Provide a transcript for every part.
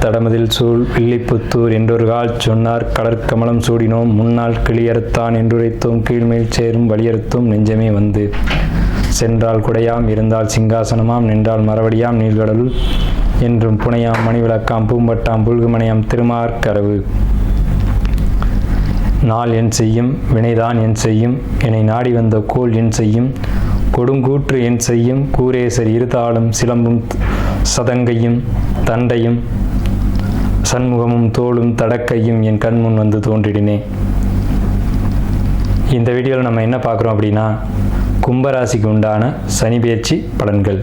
தடமதில் சூழ் வில்லிபுத்தூர் என்றொரு கால் சொன்னார் கடற்கமலம் சூடினோம் முன்னாள் கிளியறுத்தான் என்றுரைத்தோம் கீழ்மேல் சேரும் வலியறுத்தோம் நெஞ்சமே வந்து சென்றால் குடையாம் இருந்தால் சிங்காசனமாம் நின்றால் மரவடியாம் நீள்கடலுள் என்றும் புனையாம் மணிவிளக்காம் பூம்பட்டாம் புல்குமனையாம் திருமார்கரவு நாள் என் செய்யும் வினைதான் என் செய்யும் என்னை நாடி வந்த கோள் என் செய்யும் கொடுங்கூற்று என் செய்யும் கூரேசர் இருதாளும் சிலம்பும் சதங்கையும் தண்டையும் சண்முகமும் தோளும் தடக்கையும் என் கண்முன் வந்து தோன்றிடினே. இந்த வீடியோவில் நம்ம என்ன பார்க்குறோம் அப்படின்னா, கும்பராசிக்கு உண்டான சனி பெயர்ச்சி பலன்கள்.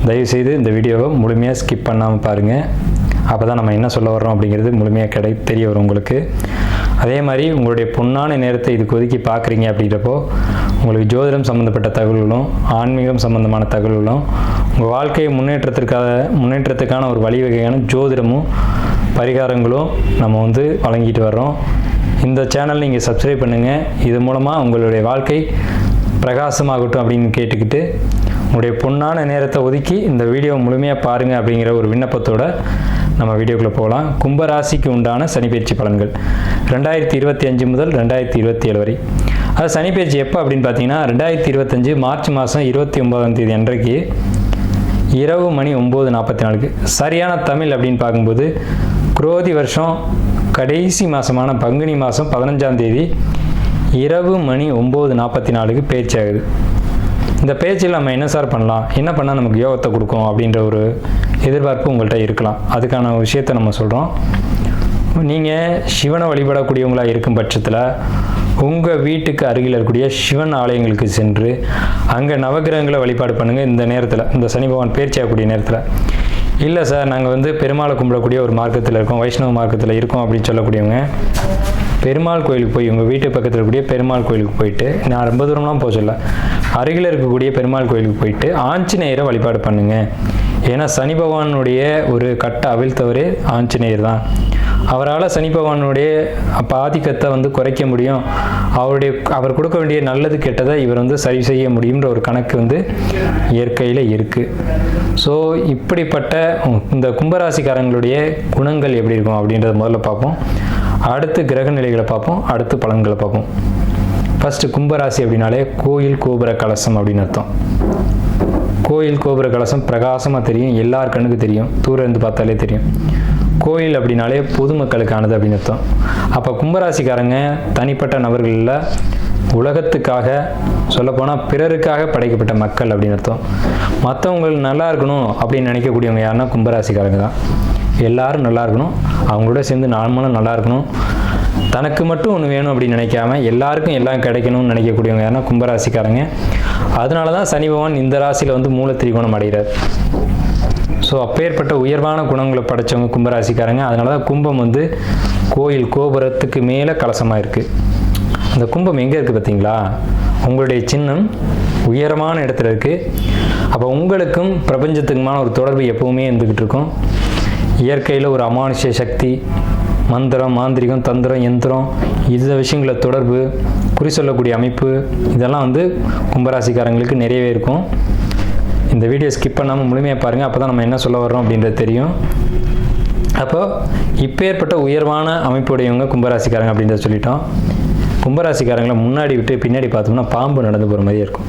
தயவுசெய்து இந்த வீடியோவை முழுமையாக ஸ்கிப் பண்ணாமல் பாருங்கள். அப்போ தான் நம்ம என்ன சொல்ல வர்றோம் அப்படிங்கிறது முழுமையாக தெரிய வரும் உங்களுக்கு. அதே மாதிரி உங்களுடைய பொன்னான நேரத்தை இதுக்கு ஒதுக்கி பார்க்குறீங்க அப்படின்றப்போ உங்களுக்கு ஜோதிடம் சம்மந்தப்பட்ட தகவல்களும் ஆன்மீகம் சம்மந்தமான தகவல்களும் உங்கள் வாழ்க்கையை முன்னேற்றத்துக்கான ஒரு வழிவகையான ஜோதிடமும் பரிகாரங்களும் நம்ம வழங்கிட்டு வர்றோம். இந்த சேனல் நீங்கள் சப்ஸ்கிரைப் பண்ணுங்கள். இது மூலமாக உங்களுடைய வாழ்க்கை பிரகாசமாகட்டும் அப்படின்னு கேட்டுக்கிட்டு உங்களுடைய பொன்னான நேரத்தை ஒதுக்கி இந்த வீடியோ முழுமையாக பாருங்கள் அப்படிங்கிற ஒரு விண்ணப்பத்தோடு நம்ம வீடியோக்குள்ளே போகலாம். கும்பராசிக்கு உண்டான சனிப்பெயர்ச்சி பலன்கள் 2025 முதல் 2027 வரை. அது சனிப்பெயர்ச்சி எப்போ அப்படின்னு பார்த்தீங்கன்னா 2025 மார்ச் மாதம் 29ஆம் தேதி அன்றைக்கு இரவு மணி 9:44. சரியான தமிழ் அப்படின்னு பார்க்கும்போது குரோதி வருஷம் கடைசி மாதமான பங்குனி மாதம் 15ஆம் தேதி இரவு மணி 9:44 பயிற்சி ஆகுது. இந்த பேச்சில் நம்ம என்ன சார் பண்ணலாம், என்ன பண்ணால் நமக்கு யோகத்தை கொடுக்கும் அப்படின்ற ஒரு எதிர்பார்ப்பு உங்கள்கிட்ட இருக்கலாம். அதுக்கான விஷயத்தை நம்ம சொல்கிறோம். நீங்கள் சிவனை வழிபடக்கூடியவங்களாக இருக்கும் பட்சத்தில் உங்கள் வீட்டுக்கு அருகில் இருக்கக்கூடிய சிவன் ஆலயங்களுக்கு சென்று அங்கே நவகிரகங்களை வழிபாடு பண்ணுங்கள். இந்த நேரத்தில், இந்த சனி பகவான் பயிற்சி ஆகக்கூடிய நேரத்தில். இல்லை சார் நாங்கள் பெருமாளை கும்பிடக்கூடிய ஒரு மார்க்கத்தில் இருக்கோம், வைஷ்ணவ மார்க்கத்தில் இருக்கோம் அப்படின்னு சொல்லக்கூடியவங்க பெருமாள் கோயிலுக்கு போய், உங்கள் வீட்டு பக்கத்தில் இருக்கக்கூடிய பெருமாள் கோயிலுக்கு போயிட்டு, நான் ரொம்ப தூரம்லாம் போக சொல்ல, அருகில் இருக்கக்கூடிய பெருமாள் கோயிலுக்கு போயிட்டு ஆஞ்சநேயரை வழிபாடு பண்ணுங்கள். ஏன்னா சனி பகவானுடைய ஒரு கட்ட அவிழ்த்தவரே ஆஞ்சநேயர் தான். அவரால் சனி பகவானுடைய ஆதிக்கத்தை குறைக்க முடியும். அவர் கொடுக்க வேண்டிய நல்லது கெட்டதை இவர் சரி செய்ய முடியுன்ற ஒரு கணக்கு இயற்கையில் இருக்குது. ஸோ இப்படிப்பட்ட இந்த கும்பராசிக்காரங்களுடைய குணங்கள் எப்படி இருக்கும் அப்படின்றத முதல்ல பார்ப்போம். அடுத்து கிரக நிலைகளை பார்ப்போம், அடுத்து பலன்களை பார்ப்போம். ஃபஸ்ட்டு கும்பராசி அப்படின்னாலே கோயில் கோபுர கலசம் அப்படின்னு அர்த்தம். கோயில் கோபுர கலசம் பிரகாசமாக தெரியும், எல்லார் கண்ணுக்கு தெரியும், தூரம் இருந்து பார்த்தாலே தெரியும். கோயில் அப்படின்னாலே பொதுமக்களுக்கானது அப்படின்னு அர்த்தம். அப்போ கும்பராசிக்காரங்க தனிப்பட்ட நபர்களில் உலகத்துக்காக, சொல்லப்போனால் பிறருக்காக படைக்கப்பட்ட மக்கள் அப்படின்னு அர்த்தம். மற்றவங்களுக்கு நல்லா இருக்கணும் அப்படின்னு நினைக்கக்கூடியவங்க யாருன்னா கும்பராசிக்காரங்க தான். எல்லாரும் நல்லா இருக்கணும், அவங்களோட சேர்ந்து நாமளும் நல்லா இருக்கணும், தனக்கு மட்டும் ஒன்று வேணும் அப்படின்னு நினைக்காம எல்லாருக்கும் எல்லாம் கிடைக்கணும்னு நினைக்கக்கூடியவங்க யாருன்னா கும்பராசிக்காரங்க. அதனால தான் சனி பகவான் இந்த ராசியில் மூல திரிகோணம் அடைகிறார். ஸோ அப்பேற்பட்ட உயர்வான குணங்களை படைத்தவங்க கும்பராசிக்காரங்க. அதனால தான் கும்பம் கோயில் கோபுரத்துக்கு மேலே கலசமாக இருக்குது. அந்த கும்பம் எங்கே இருக்குது பார்த்தீங்களா? உங்களுடைய சின்னம் உயரமான இடத்துல இருக்குது. அப்போ உங்களுக்கும் பிரபஞ்சத்துக்குமான ஒரு தொடர்பு எப்போவுமே இருந்துக்கிட்டு இருக்கும். இயற்கையில் ஒரு அமானுஷ்ய சக்தி, மந்திரம், மாந்திரிகம், தந்திரம், யந்திரம், இந்த விஷயங்கள தொடர்பு, குறி சொல்லக்கூடிய அமைப்பு, இதெல்லாம் கும்பராசிக்காரங்களுக்கு நிறையவே இருக்கும். இந்த வீடியோ ஸ்கிப் பண்ணாமல் முழுமையாக பாருங்கள். அப்போ தான் நம்ம என்ன சொல்ல வர்றோம் அப்படின்றது தெரியும். அப்போது இப்போ ஏற்பட்ட உயர்வான அமைப்புடையவங்க கும்பராசிக்காரங்க அப்படின்றத சொல்லிட்டோம். கும்பராசிக்காரங்களை முன்னாடி விட்டு பின்னாடி பார்த்தோம்னா பாம்பு நடந்து போகிற மாதிரியே இருக்கும்.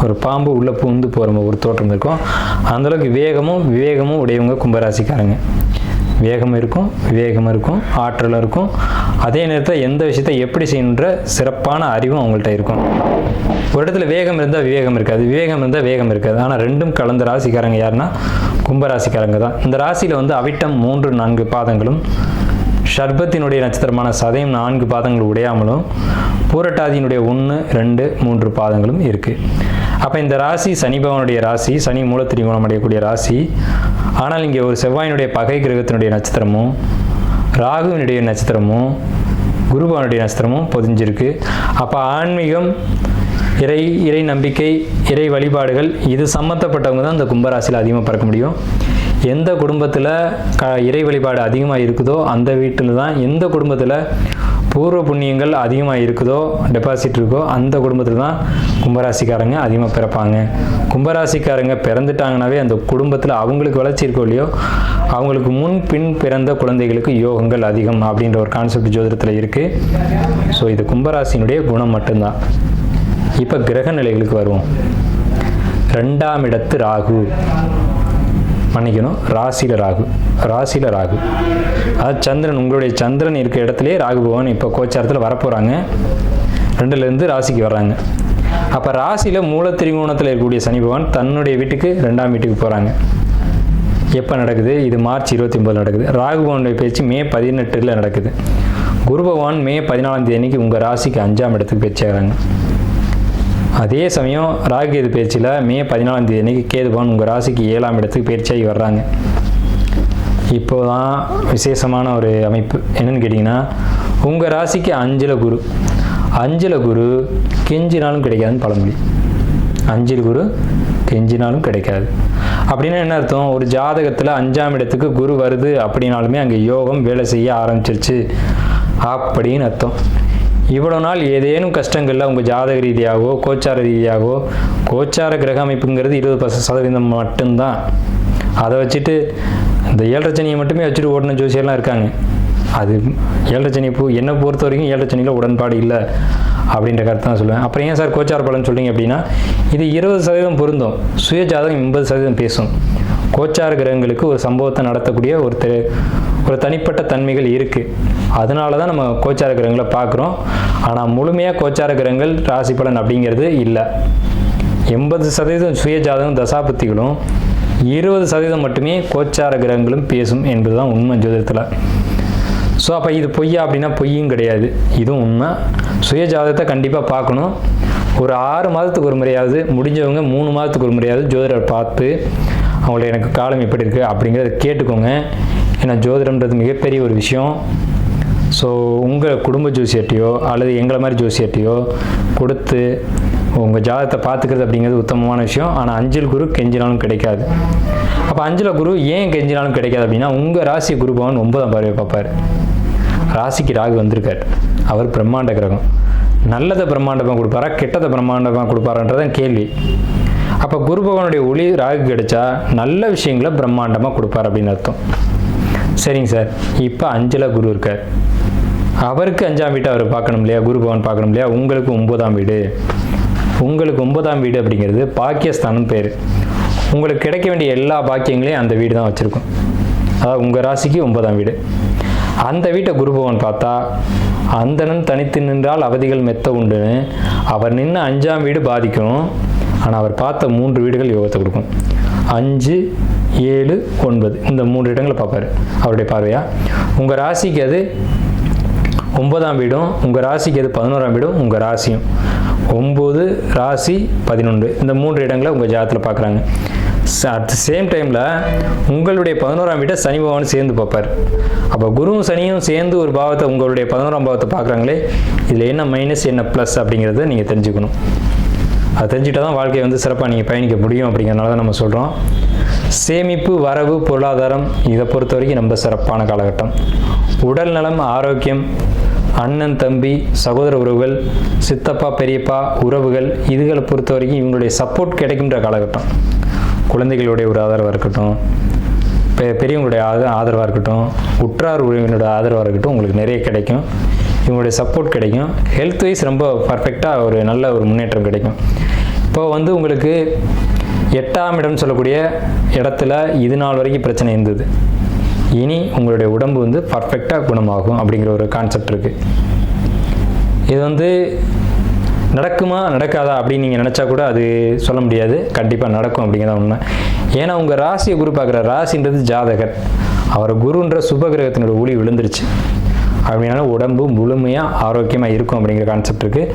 ஒரு பாம்பு உள்ளே பூந்து போகிற ஒரு தோற்றம் இருக்கும். அந்தளவுக்கு விவேகமும் உடையவங்க கும்பராசிக்காரங்க. வேகம் இருக்கும், விவேகம் இருக்கும், ஆற்றலும் இருக்கும். அதே நேரத்தில் எந்த விஷயத்தை எப்படி செய்யணுன்ற சிறப்பான அறிவும் அவங்கள்ட்ட இருக்கும். ஒரு இடத்துல வேகம் இருந்தால் விவேகம் இருக்காது, விவேகம் இருந்தால் வேகம் இருக்காது. ஆனால் ரெண்டும் கலந்த ராசிக்காரங்க யாருன்னா கும்பராசிக்காரங்க தான். இந்த ராசியில் அவிட்டம் 3-4 பாதங்களும், ஷர்பத்தினுடைய நட்சத்திரமான சதயம் 4 பாதங்கள் உடையாமலும், பூரட்டாதியினுடைய 1-2-3 பாதங்களும் இருக்குது. அப்போ இந்த ராசி சனி பகவானுடைய ராசி, சனி மூல திரிகோணம் அடையக்கூடிய ராசி. ஆனால் இங்கே ஒரு செவ்வாயினுடைய பகை கிரகத்தினுடைய நட்சத்திரமும், ராகுவினுடைய நட்சத்திரமும், குருபவனுடைய நட்சத்திரமும் பொதிஞ்சிருக்கு. அப்போ ஆன்மீகம், இறை நம்பிக்கை, இறை வழிபாடுகள், இது சம்மந்தப்பட்டவங்க தான் இந்த கும்பராசியில் அதிகமாக பார்க்க முடியும். எந்த குடும்பத்தில் இறை வழிபாடு அதிகமாக இருக்குதோ அந்த வீட்டில் தான், எந்த குடும்பத்தில் பூர்வ புண்ணியங்கள் அதிகமாக இருக்குதோ, டெபாசிட் இருக்கோ, அந்த குடும்பத்தில் தான் கும்பராசிக்காரங்க அதிகமாக பிறப்பாங்க. கும்பராசிக்காரங்க பிறந்துட்டாங்கனாவே அந்த குடும்பத்தில் அவங்களுக்கு வளர்ச்சி இருக்கோ இல்லையோ, அவங்களுக்கு முன் பின் பிறந்த குழந்தைகளுக்கு யோகங்கள் அதிகம் அப்படின்ற ஒரு கான்செப்ட் ஜோதிடத்தில் இருக்குது. ஸோ இது கும்பராசினுடைய குணம் மட்டும்தான். இப்போ கிரக நிலைகளுக்கு வருவோம். 2ஆம் இடத்து ராகு, மன்னிக்கணும், ராசியில் ராகு. அதாவது சந்திரன், உங்களுடைய சந்திரன் இருக்க இடத்துலேயே ராகு பகவான் இப்போ கோச்சாரத்தில் வரப்போகிறாங்க. 2லேருந்து ராசிக்கு வர்றாங்க. அப்போ ராசியில் மூல திரிகோணத்தில் இருக்கக்கூடிய சனி பகவான் தன்னுடைய வீட்டுக்கு 2ஆம் வீட்டுக்கு போகிறாங்க. எப்போ நடக்குது? இது மார்ச் 29 நடக்குது. ராகு பகவானுடைய பேச்சு மே 18 நடக்குது. குரு பகவான் மே 14 தேதிக்கு உங்கள் ராசிக்கு 5ஆம் இடத்துக்கு பேச்சு ஆகிறாங்க. அதே சமயம் ராகுகேது பேச்சில் மே 14 தேதி அன்னைக்கு கேது பகவான் உங்கள் ராசிக்கு 7ஆம் இடத்துக்கு பயிற்சியாகி வர்றாங்க. இப்போ தான் விசேஷமான ஒரு அமைப்பு என்னன்னு கேட்டிங்கன்னா, உங்கள் ராசிக்கு 5ல் குரு கெஞ்சினாலும் கிடைக்காதுன்னு பழமொழி. 5ல் குரு கெஞ்சினாலும் கிடைக்காது அப்படின்னா என்ன அர்த்தம்? ஒரு ஜாதகத்தில் 5ஆம் இடத்துக்கு குரு வருது அப்படின்னாலுமே அங்கே யோகம் வேலை செய்ய ஆரம்பிச்சிருச்சு அப்படின்னு அர்த்தம். இவ்வளோ நாள் ஏதேனும் கஷ்டங்களில் உங்கள் ஜாதக ரீதியாகவோ கோச்சார ரீதியாகவோ, கோச்சார கிரக அமைப்புங்கிறது 20% மட்டும்தான். அதை வச்சுட்டு இந்த 7.5 சனியை மட்டுமே வச்சுட்டு ஓடின ஜோசியெல்லாம் இருக்காங்க. அது 7.5 சனி என்னை பொறுத்த வரைக்கும் 7.5 சனியில் உடன்பாடு இல்லை அப்படின்ற கருத்து தான் சொல்லுவேன். அப்புறம் ஏன் சார் கோச்சார பலன் சொல்கிறீங்க அப்படின்னா, இது 20% பொருந்தும், சுய ஜாதகம் 80% பேசும். கோச்சார கிரகங்களுக்கு ஒரு சம்பவத்தை நடத்தக்கூடிய ஒரு தனிப்பட்ட தன்மைகள் இருக்குது. அதனால தான் நம்ம கோச்சார கிரகங்களை பார்க்குறோம். ஆனால் முழுமையாக கோச்சார கிரகங்கள் ராசி பலன் அப்படிங்கிறது இல்லை. 80% சுய ஜாதகம் தசாபத்திகளும் 20% மட்டுமே கோச்சார கிரகங்களும் பேசும் என்பது தான் உண்மை ஜோதிடத்தில். ஸோ அப்போ இது பொய்யா அப்படின்னா பொய்யும் கிடையாது, இதுவும் உண்மை. சுய ஜாதகத்தை கண்டிப்பாக பார்க்கணும். ஒரு 6 மாதத்துக்கு ஒரு முறையாவது, முடிஞ்சவங்க 3 மாதத்துக்கு ஒரு முறையாவது ஜோதிடர் பார்த்து அவங்கள எனக்கு காலம் எப்படி இருக்குது அப்படிங்கிறத கேட்டுக்கோங்க. ஏன்னா ஜோதிடம்ன்றது மிகப்பெரிய ஒரு விஷயம். ஸோ உங்கள் குடும்ப ஜோசியர்ட்டையோ அல்லது எங்களை மாதிரி ஜோசியர்ட்டையோ கொடுத்து உங்கள் ஜாதகத்தை பார்த்துக்கிறது அப்படிங்கிறது உத்தமமான விஷயம். ஆனால் 5ல் குரு கெஞ்சினாலும் கிடைக்காது. அப்போ 5ல் குரு ஏன் கெஞ்சினாலும் கிடைக்காது அப்படின்னா, உங்கள் ராசி குரு பகவான் 9ஆம் பார்வையை பார்ப்பார். ராசிக்கு ராகு வந்திருக்கார். அவர் பிரம்மாண்ட கிரகம். நல்லதை பிரம்மாண்டமாக கொடுப்பாரா, கெட்டதை பிரம்மாண்டமாக கொடுப்பாரான்றதான் கேள்வி. அப்போ குரு பகவானுடைய ஒளி ராகு கிடைச்சா நல்ல விஷயங்களை பிரம்மாண்டமாக கொடுப்பார் அப்படின்னு அர்த்தம். சரிங்க சார், இப்போ 5ல் குரு இருக்கார். அவருக்கு 5ஆம் வீட்டை அவர் பார்க்கணும் இல்லையா, குரு பகவான் பார்க்கணும் இல்லையா. உங்களுக்கு 9ஆம் வீடு. உங்களுக்கு 9ஆம் வீடு அப்படிங்கிறது பாக்கியஸ்தானம் பேர். உங்களுக்கு கிடைக்க வேண்டிய எல்லா பாக்கியங்களையும் அந்த வீடு தான் வச்சுருக்கும். அதாவது உங்கள் ராசிக்கு 9ஆம் வீடு. அந்த வீட்டை குரு பகவான் பார்த்தா, அந்தணன் தனித்து நின்றால் அவதிகள் மெத்த உண்டுன்னு அவர் நின்று 5ஆம் வீடு பாதிக்கணும். ஆனால் அவர் பார்த்த 3 வீடுகள் யோகத்தை கொடுக்கும். 5, 7, 9 இந்த 3 இடங்களை பார்ப்பார் அவருடைய பார்வையா. உங்கள் ராசிக்கு அது 9ஆம் வீடும், உங்கள் ராசிக்கு அது 11ஆம் வீடும், உங்கள் ராசியும் 9, ராசி 11 இந்த 3 இடங்களை உங்கள் ஜாதகத்தில் பார்க்குறாங்க. அட் த சேம் டைமில் உங்களுடைய 11ஆம் வீட்டை சனி பகவான் சேர்ந்து பார்ப்பார். அப்போ குருவும் சனியும் சேர்ந்து ஒரு பாவத்தை, உங்களுடைய 11ஆம் பாவத்தை பார்க்குறாங்களே, இதில் என்ன மைனஸ் என்ன ப்ளஸ் அப்படிங்கிறத நீங்கள் தெரிஞ்சுக்கணும். அதை தெரிஞ்சுக்கிட்டால் தான் வாழ்க்கையை வந்து சிறப்பாக நீங்கள் பயணிக்க முடியும். அப்படிங்கிறனால தான் நம்ம சொல்கிறோம். சேமிப்பு, வரவு, பொருளாதாரம் இதை பொறுத்த வரைக்கும் ரொம்ப சிறப்பான காலகட்டம். உடல் நலம், ஆரோக்கியம், அண்ணன் தம்பி சகோதர உறவுகள், சித்தப்பா பெரியப்பா உறவுகள், இதுகளை பொறுத்த வரைக்கும் இவங்களுடைய சப்போர்ட் கிடைக்கின்ற காலகட்டம். குழந்தைகளுடைய ஒரு ஆதரவாக இருக்கட்டும், பெரியவங்களுடைய ஆதரவாக இருக்கட்டும், உற்றார் உறவினருடைய ஆதரவாக இருக்கட்டும், உங்களுக்கு நிறைய கிடைக்கும். இவங்களுடைய சப்போர்ட் கிடைக்கும். ஹெல்த் வைஸ் ரொம்ப பர்ஃபெக்டாக ஒரு நல்ல ஒரு முன்னேற்றம் கிடைக்கும். இப்போ வந்து உங்களுக்கு 8ஆம் இடம் சொல்லக்கூடிய இடத்துல இது நாள் வரைக்கும் பிரச்சனை இருந்தது. இனி உங்களுடைய உடம்பு வந்து பர்ஃபெக்டாக குணமாகும் அப்படிங்கிற ஒரு கான்செப்ட் இருக்குது. இது வந்து நடக்குமா நடக்காதா அப்படின்னு நீங்கள் நினச்சா கூட அது சொல்ல முடியாது. கண்டிப்பாக நடக்கும் அப்படிங்கிறத உண்மை. ஏன்னா உங்கள் ராசியை குரு பார்க்குற, ராசின்றது ஜாதகர், அவர் குருன்ற சுபகிரகத்தினோட ஒளி விழுந்துருச்சு அப்படின்னாலும் உடம்பு முழுமையாக ஆரோக்கியமாக இருக்கும் அப்படிங்கிற கான்செப்ட் இருக்குது.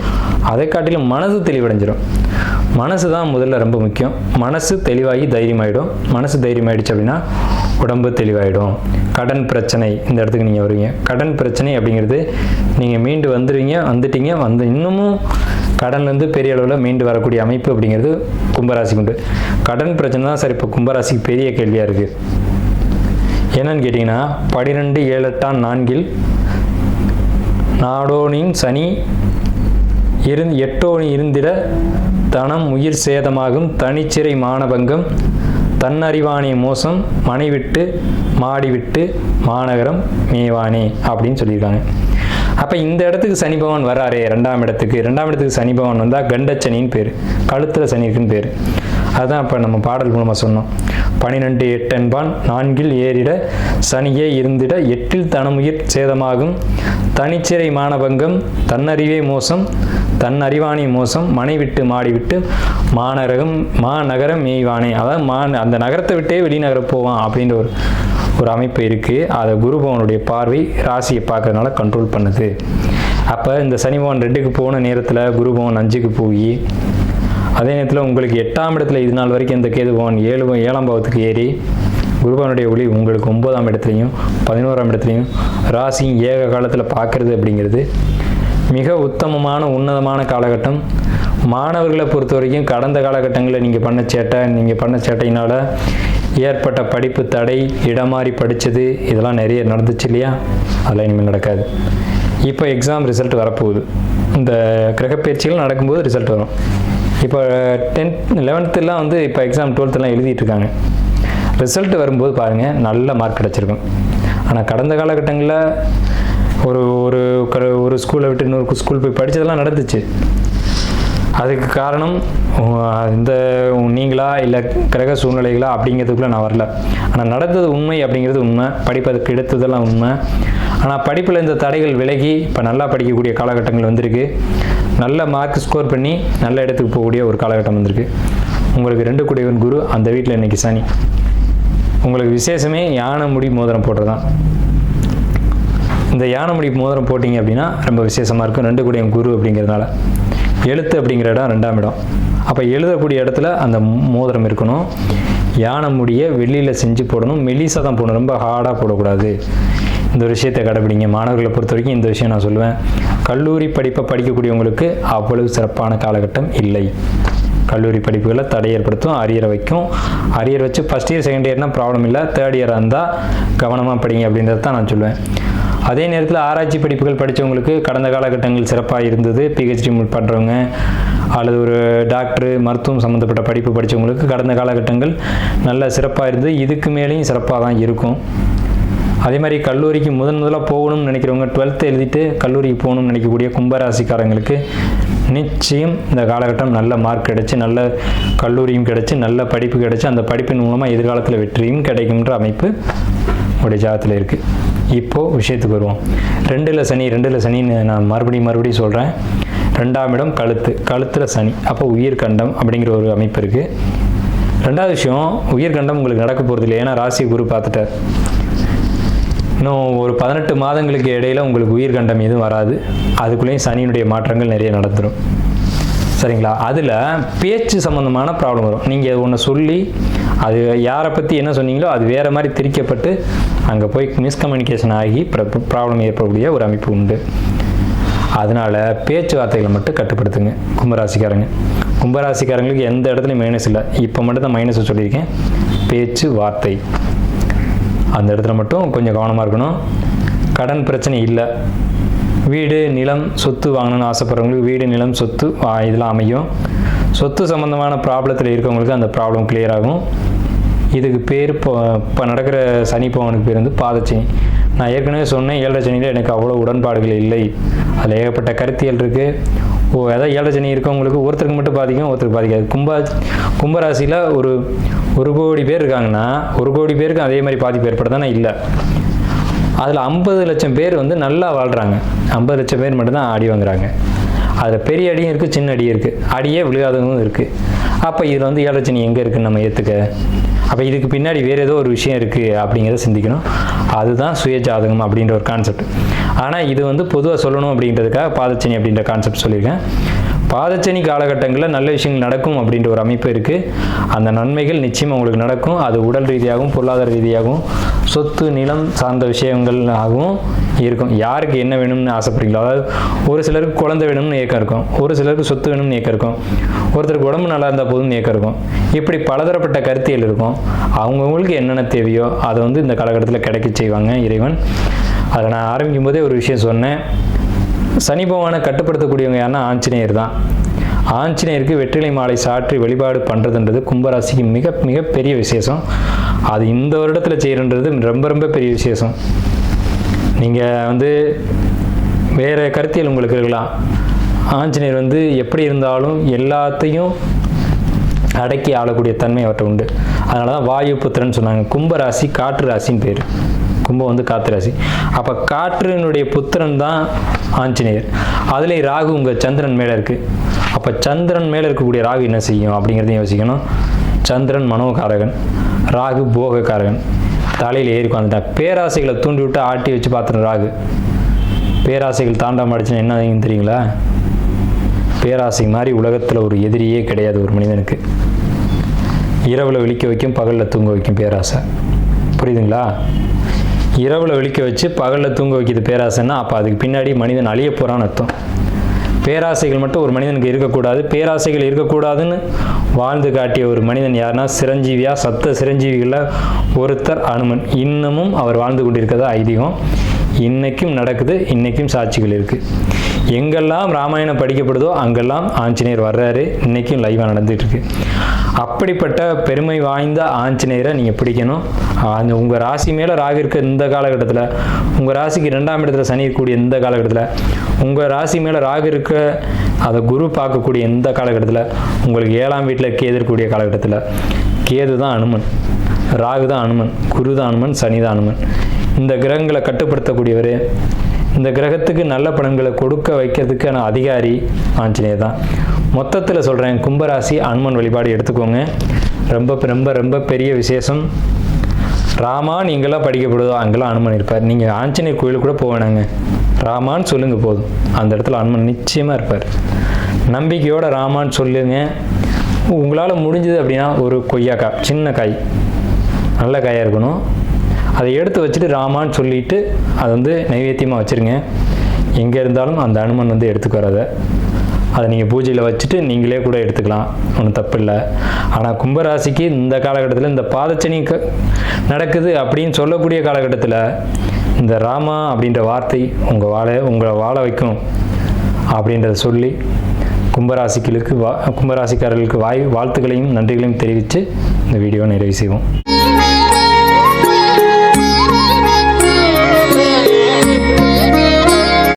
அதை காட்டிலும் மனசு தெளிவடைஞ்சிடும். மனசு தான் முதல்ல ரொம்ப முக்கியம். மனசு தெளிவாகி தைரியமாயிடும். மனசு தைரியமாயிடுச்சு அப்படின்னா உடம்பு தெளிவாயிடும். கடன் பிரச்சனை, இந்த இடத்துக்கு நீங்கள் வருவீங்க. கடன் பிரச்சனை அப்படிங்கிறது நீங்கள் மீண்டு வந்துட்டீங்க, இன்னமும் கடன்லேருந்து பெரிய அளவில் மீண்டு வரக்கூடிய அமைப்பு அப்படிங்கிறது கும்பராசிக்கு உண்டு. கடன் பிரச்சனை தான் சார் இப்போ கும்பராசிக்கு பெரிய கேள்வியாக இருக்குது. என்னன்னு கேட்டிங்கன்னா 12, 7, 8, 4 நாடோனின் சனி எட்டோனி இருந்திட தனம் உயிர் சேதமாகும் தனிச்சிறை மானபங்கம் தன்னறிவானே மோசம் மனைவிட்டு மாடிவிட்டு மாநகரம் மேவானே அப்படின்னு சொல்லியிருக்காங்க. அப்போ இந்த இடத்துக்கு சனி பகவான் வராரே, ரெண்டாம் இடத்துக்கு சனி பகவான் வந்தால் கண்டச்சனின்னு பேர், கழுத்தில் சனி இருக்குன்னு பேர். அதுதான் இப்போ நம்ம பாடல் மூலமாக சொன்னோம். 12 8 4 ஏறிட சனியே இருந்திட 8 தனமுயிர் சேதமாகும் தனிச்சிறை மானபங்கம் தன்னறிவே மோசம் தன்னறிவானே மோசம் மனைவிட்டு மாடிவிட்டு மாநகரம் மேய்வானே. அதாவது அந்த நகரத்தை விட்டே வெளிநகரம் போவான் அப்படின்ற ஒரு அமைப்பு இருக்குது. அதை குரு பகவானுடைய பார்வை ராசியை பார்க்கறதுனால கண்ட்ரோல் பண்ணுது. அப்போ இந்த சனி பகவான் 2க்கு போன நேரத்தில் குரு பகவான் 5க்கு போய், அதே நேரத்தில் உங்களுக்கு 8ஆம் இடத்துல இது நாள் வரைக்கும் இந்த கேது பகவான் 7ஆம் பாவத்துக்கு ஏறி குரு பகவானுடைய ஒளி உங்களுக்கு 9ஆம் இடத்துலையும் 11ஆம் இடத்துலையும் ராசியும் ஏக காலத்தில் பார்க்கறது அப்படிங்கிறது மிக உத்தமமான உன்னதமான காலகட்டம். மாணவர்களை பொறுத்த வரைக்கும் கடந்த காலகட்டங்களில் நீங்கள் பண்ண சேட்டையினால் ஏற்பட்ட படிப்பு தடை, இடமாறி படித்தது, இதெல்லாம் நிறைய நடந்துச்சு இல்லையா? அதெல்லாம் இனிமேல் நடக்காது. இப்போ எக்ஸாம் ரிசல்ட் வரப்போகுது. இந்த கிரகப்பயிற்சிகள் நடக்கும்போது ரிசல்ட் வரும். இப்போ 10th 11th வந்து இப்போ எக்ஸாம் 12th எழுதிட்டு இருக்காங்க. ரிசல்ட் வரும்போது பாருங்கள் நல்ல மார்க் கிடச்சிருக்கும். ஆனால் கடந்த காலகட்டங்களில் ஒரு ஸ்கூலை விட்டு இன்னொரு ஸ்கூல் போய் படித்ததெல்லாம் நடந்துச்சு. அதுக்கு காரணம் இந்த நீங்களா இல்லை கிரக சூழ்நிலைகளா அப்படிங்கிறதுக்குள்ளே நான் வரல. ஆனால் நடந்தது உண்மை அப்படிங்கிறது உண்மை, படிப்பதற்கு எடுத்ததெல்லாம் உண்மை. ஆனால் படிப்பில் இந்த தடைகள் விலகி இப்போ நல்லா படிக்கக்கூடிய காலகட்டங்கள் வந்திருக்கு. நல்ல மார்க் ஸ்கோர் பண்ணி நல்ல இடத்துக்கு போகக்கூடிய ஒரு காலகட்டம் வந்திருக்கு. உங்களுக்கு 2 குடைவன் குரு அந்த வீட்டில் இன்றைக்கி சனி. உங்களுக்கு விசேஷமே யானை முடி மோதிரம் போடுறதான். இந்த யானை முடி மோதிரம் போட்டிங்க அப்படின்னா ரொம்ப விசேஷமாக இருக்கும். 2 குடைவன் குரு அப்படிங்கிறதுனால. எழுத்து அப்படிங்கிற இடம் 2ஆம் இடம். அப்போ எழுதக்கூடிய இடத்துல அந்த மோதிரம் இருக்கணும். யானை முடியை வெள்ளியில் செஞ்சு போடணும். மெலிசாக தான் போடணும், ரொம்ப ஹார்டாக போடக்கூடாது. இந்த ஒரு விஷயத்தை கடைப்பிடிங்க. மாணவர்களை பொறுத்த வரைக்கும் இந்த விஷயம் நான் சொல்லுவேன். கல்லூரி படிப்பை படிக்கக்கூடியவங்களுக்கு அவ்வளவு சிறப்பான காலகட்டம் இல்லை. கல்லூரி படிப்புகளை தடை ஏற்படுத்தும், அரியரை வைக்கும். அரியர் வச்சு ஃபஸ்ட் இயர் செகண்ட் இயர்னால் ப்ராப்ளம் இல்லை, தேர்ட் இயராக இருந்தால் கவனமாக படிங்க அப்படின்றது தான் நான் சொல்லுவேன். அதே நேரத்தில் ஆராய்ச்சி படிப்புகள் படித்தவங்களுக்கு கடந்த காலகட்டங்கள் சிறப்பாக இருந்தது. பிஹெச்டி பண்ணுறவங்க அல்லது ஒரு டாக்டரு மருத்துவம் சம்மந்தப்பட்ட படிப்பு படித்தவங்களுக்கு கடந்த காலகட்டங்கள் நல்ல சிறப்பாக இருந்தது. இதுக்கு மேலேயும் சிறப்பாக தான் இருக்கும். அதே மாதிரி கல்லூரிக்கு முதலாக போகணும்னு நினைக்கிறவங்க 12th எழுதிட்டு கல்லூரிக்கு போகணும்னு நினைக்கக்கூடிய கும்பராசிக்காரங்களுக்கு நிச்சயம் இந்த காலகட்டம் நல்ல மார்க் கிடைச்சி, நல்ல கல்லூரியும் கிடைச்சி, நல்ல படிப்பு கிடைச்சி, அந்த படிப்பின் மூலமாக எதிர்காலத்தில் வெற்றியும் கிடைக்கும்ன்ற அமைப்பு உடைய ஜாதகத்தில் இருக்குது. இப்போது விஷயத்துக்கு வருவோம். 2ல் சனின்னு நான் மறுபடியும் சொல்கிறேன். 2ஆம் இடம் கழுத்தில் சனி. அப்போ உயிர்கண்டம் அப்படிங்கிற ஒரு அமைப்பு இருக்குது. 2வது விஷயம், உயிர்கண்டம் உங்களுக்கு நடக்க போகிறது இல்லை. ஏன்னா ராசி குரு பார்த்துட்டார். இன்னும் ஒரு 18 மாதங்களுக்கு இடையில் உங்களுக்கு உயிர்கண்டம் எதுவும் வராது. அதுக்குள்ளேயும் சனியினுடைய மாற்றங்கள் நிறைய நடந்துடும். சரிங்களா? அதில் பேச்சு சம்மந்தமான ப்ராப்ளம் வரும். நீங்கள் ஒன்று சொல்லி அது யாரை பற்றி என்ன சொன்னீங்களோ அது வேறு மாதிரி திரிக்கப்பட்டு அங்கே போய் மிஸ்கம்யூனிகேஷன் ஆகி ப்ராப்ளம் ஏற்படக்கூடிய ஒரு அமைப்பு உண்டு. அதனால் பேச்சுவார்த்தைகளை மட்டும் கட்டுப்படுத்துங்க கும்பராசிக்காரங்களுக்கு எந்த இடத்துலையும் மைனஸ் இல்லை. இப்போ மட்டும் தான் மைனஸ் சொல்லியிருக்கேன். பேச்சு வார்த்தை அந்த இடத்துல மட்டும் கொஞ்சம் கவனமாக இருக்கணும். கடன் பிரச்சனை இல்லை. வீடு நிலம் சொத்து வாங்கணும்னு ஆசைப்படுறவங்களுக்கு வீடு நிலம் சொத்து இதெல்லாம் அமையும். சொத்து சம்மந்தமான ப்ராப்ளத்தில் இருக்கவங்களுக்கு அந்த ப்ராப்ளம் கிளியர் ஆகும். இதுக்கு பேர் இப்போ நடக்கிற சனி பகவானுக்கு பேர் வந்து பாதச்சனி. நான் ஏற்கனவே சொன்னேன், 7ரை சனியில் எனக்கு அவ்வளோ உடன்பாடுகள் இல்லை. அதில் ஏகப்பட்ட கருத்தியல் இருக்குது. அதாவது 7ரை சனி இருக்கவங்களுக்கு ஒருத்தருக்கு மட்டும் பாதிக்கும், ஒருத்தருக்கு பாதிக்காது. கும்பராசியில் ஒரு கோடி பேர் இருக்காங்கன்னா 1 கோடி பேருக்கு அதே மாதிரி பாதிப்பு ஏற்படுதானே? இல்லை. அதில் 50 லட்சம் பேர் வந்து நல்லா வாழ்கிறாங்க. 50 லட்சம் பேர் மட்டும்தான் அடி வாங்குறாங்க. அதில் பெரிய அடியும் இருக்குது, சின்ன அடியும் இருக்குது, அடியே விழுகாதவங்களும் இருக்குது. அப்போ இதில் வந்து 7ரை சனி எங்கே இருக்குன்னு நம்ம ஏற்றுக்க. அப்போ இதுக்கு பின்னாடி வேறு ஏதோ ஒரு விஷயம் இருக்குது அப்படிங்கிறத சிந்திக்கணும். அதுதான் சுய ஜாதகம் அப்படின்ற ஒரு கான்செப்ட். ஆனால் இது வந்து பொதுவாக சொல்லணும் அப்படின்றதுக்காக பாதச்சனி அப்படின்ற கான்செப்ட் சொல்லியிருக்கேன். பாதச்சனி காலகட்டங்களில் நல்ல விஷயங்கள் நடக்கும் அப்படின்ற ஒரு அமைப்பு இருக்குது. அந்த நன்மைகள் நிச்சயம் உங்களுக்கு நடக்கும். அது உடல் ரீதியாகவும் பொருளாதார ரீதியாகவும் சொத்து நிலம் சார்ந்த விஷயங்களாகவும் இருக்கும். யாருக்கு என்ன வேணும்னு ஆசைப்படுறீங்களோ, அதாவது ஒரு சிலருக்கு குழந்தை வேணும்னு ஏக்கம் இருக்கும், ஒரு சிலருக்கு சொத்து வேணும்னு ஏக்கம் இருக்கும், ஒருத்தருக்கு உடம்பு நல்லா இருந்தால் போதும்னு ஏக்கம் இருக்கும். இப்படி பலதரப்பட்ட கருத்தியல் இருக்கும். அவங்கவுங்களுக்கு என்னென்ன தேவையோ அதை வந்து இந்த காலகட்டத்தில் கிடைக்க செய்வாங்க இறைவன். அதை நான் ஆரம்பிக்கும் போதே ஒரு விஷயம் சொன்னேன். சனி பகவானை கட்டுப்படுத்தக்கூடியவங்க யாருன்னா ஆஞ்சநேயர் தான். ஆஞ்சநேயருக்கு வெற்றிலை மாலை சாற்றி வழிபாடு பண்ணுறதுன்றது கும்பராசிக்கு மிக மிக பெரிய விசேஷம். அது இந்த வருடத்தில் செய்கிறன்றது ரொம்ப ரொம்ப பெரிய விசேஷம். நீங்கள் வேறு கருத்தியல் உங்களுக்கு இருக்கலாம். ஆஞ்சநேயர் எப்படி இருந்தாலும் எல்லாத்தையும் அடக்கி ஆளக்கூடிய தன்மை அவர்கிட்ட உண்டு. அதனால தான் வாயு புத்திரன்னு சொன்னாங்க. கும்பராசி காற்று ராசின்னு பேர். கும்பம் காற்று ராசி. அப்போ காற்றினுடைய புத்திரன் தான் ஆஞ்சநேயர். அதுலேயும் ராகு உங்கள் சந்திரன் மேலே இருக்குது. அப்போ சந்திரன் மேலே இருக்கக்கூடிய ராகு என்ன செய்யும் அப்படிங்கிறதையும் யோசிக்கணும். சந்திரன் மனோகாரகன், ராகு போகக்காரகன். தலையில் ஏறி உட்காந்துட்டான். பேராசைகளை தூண்டி விட்டு ஆட்டி வச்சு பார்த்துட்டு ராகு பேராசைகள் தாண்டாம அடிச்சுன்னா என்ன ஆகுதுன்னு தெரியுங்களா? பேராசை மாதிரி உலகத்தில் ஒரு எதிரியே கிடையாது ஒரு மனிதனுக்கு. இரவில் விழிக்க வைக்கும், பகலில் தூங்க வைக்கும் பேராசை. புரியுதுங்களா? இரவில் விழிக்க வச்சு பகலில் தூங்க வைக்கிது பேராசைன்னா அப்போ அதுக்கு பின்னாடி மனிதன் அழிய போகிறான்னு அர்த்தம். பேராசைகள் மட்டும் ஒரு மனிதனுக்கு இருக்கக்கூடாது. பேராசைகள் இருக்கக்கூடாதுன்னு வாழ்ந்து காட்டிய ஒரு மனிதன் யாருன்னா சிரஞ்சீவியா, சப்த சிரஞ்சீவிகளில் ஒருத்தர் அனுமன். இன்னமும் அவர் வாழ்ந்து கொண்டிருக்கிறதா ஐதீகம். இன்னைக்கும் நடக்குது, இன்னைக்கும் சாட்சிகள் இருக்குது. எங்கெல்லாம் ராமாயணம் படிக்கப்படுதோ அங்கெல்லாம் ஆஞ்சநேயர் வர்றாரு. இன்னைக்கும் லைவாக நடந்துட்டு இருக்கு. அப்படிப்பட்ட பெருமை வாய்ந்த ஆஞ்சநேயரை நீங்கள் பிடிக்கணும். உங்கள் ராசி மேலே ராகு இருக்க இந்த காலகட்டத்தில், உங்கள் ராசிக்கு 2ஆம் இடத்துல சனி இருக்கக்கூடிய இந்த காலகட்டத்தில், உங்கள் ராசி மேலே ராகு இருக்க அதை குரு பார்க்கக்கூடிய இந்த காலகட்டத்தில், உங்களுக்கு 7ஆம் வீட்டில் கேது இருக்கக்கூடிய காலகட்டத்தில், கேது தான் அனுமன், ராகு தான் அனுமன், குரு தான் அனுமன், சனி தான் அனுமன். இந்த கிரகங்களை கட்டுப்படுத்தக்கூடியவர். இந்த கிரகத்துக்கு நல்ல பலன்களை கொடுக்க வைக்கிறதுக்கான அதிகாரி ஆஞ்சநேயர் தான். மொத்தத்தில் சொல்கிறேன், கும்பராசி அனுமன் வழிபாடு எடுத்துக்கோங்க. ரொம்ப ரொம்ப ரொம்ப பெரிய விசேஷம். ராமான் எங்கெல்லாம் படிக்கப்படுதோ அங்கெல்லாம் அனுமன் இருப்பார். நீங்கள் ஆஞ்சநேயர் கோயிலுக்கு கூட போக வேணாங்க, ராமான்னு சொல்லுங்கள் போதும், அந்த இடத்துல அனுமன் நிச்சயமாக இருப்பார். நம்பிக்கையோடு ராமான்னு சொல்லுங்க. உங்களால் முடிஞ்சது அப்படின்னா ஒரு கொய்யாக்காய், சின்ன காய், நல்ல காயாக இருக்கணும், அதை எடுத்து வச்சுட்டு ராமான்னு சொல்லிவிட்டு அதை நைவேத்தியமாக வச்சுருங்க. எங்கே இருந்தாலும் அந்த அனுமன் எடுத்துக்கு வராத. அதை நீங்கள் பூஜையில் வச்சுட்டு நீங்களே கூட எடுத்துக்கலாம், ஒன்றும் தப்பு இல்லை. ஆனால் கும்பராசிக்கு இந்த காலகட்டத்தில் இந்த பாதச்சனி நடக்குது அப்படின்னு சொல்லக்கூடிய காலகட்டத்தில் இந்த ராமா அப்படின்ற வார்த்தை உங்களை வாழ வைக்கும் அப்படின்றத சொல்லி கும்பராசிக்காரர்களுக்கு வாழ்த்துக்களையும் நன்றிகளையும் தெரிவித்து இந்த வீடியோவை நிறைவு செய்வோம்.